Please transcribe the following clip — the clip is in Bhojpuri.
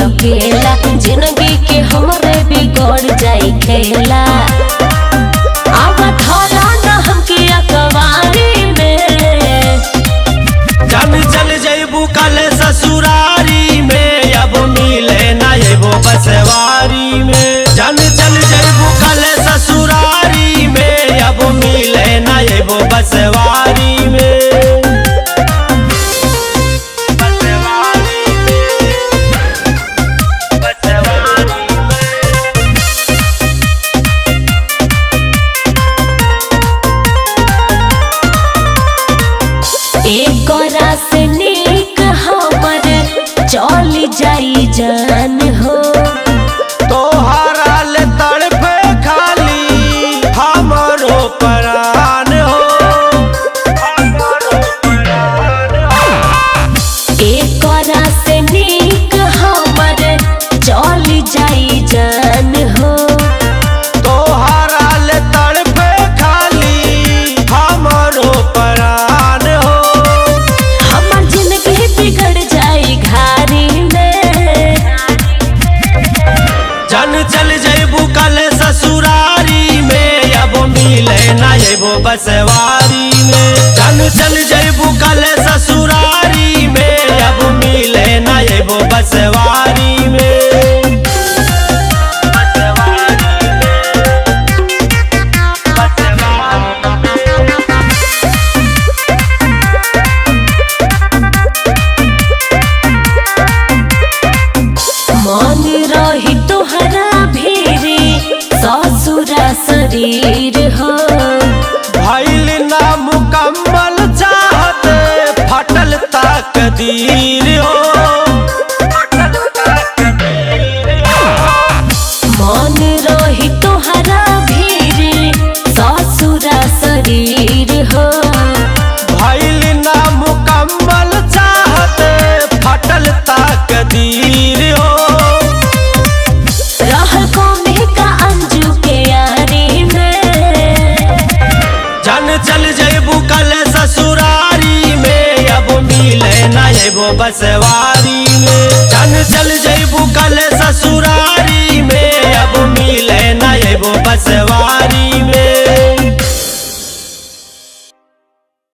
अकेला, जिंदगी के हमरे बिगड़ जाई खेला। अब धोला ना हमके अकवारी में, जान चल जइबू कल ससुरारी में, अब मिले ना एबो बसवारी में। जान चल जइबू कल ससुरारी में, अब मिले ना एबो बसवारी में। एकरा से नीक हमर चल जाई जान हो, तोहरा ले तड़पे खाली हमरो परान हो। एकरा से नीक हमर चल जाई जान हो, तोहरा ले तड़पे खाली हमरो परान हो। हमर जिंदगी बिगड़ जाई घारी में, जान चल जइबू कल ससुरारी में, अब मिले ना एबो बसवारी में। जान चल जइबू कल ससुरारी में, अब मिले ना एबो बसवारी में। मन रही तोहरा भेरे ससुरा शरीर हो, भइल ना मुकम्मल चाहत फटल तकदीर हो। मन रही तोहरा भेरे ससुरा शरीर हो, भइल ना मुकम्मल चाहत फटल तकदीर हो। रहल कौमे का अंजू के यारी में, जान चल जइबू कल ससुरारी में, अब मिले ना एबो बसवारी में। जान चल जइबू कल ससुरारी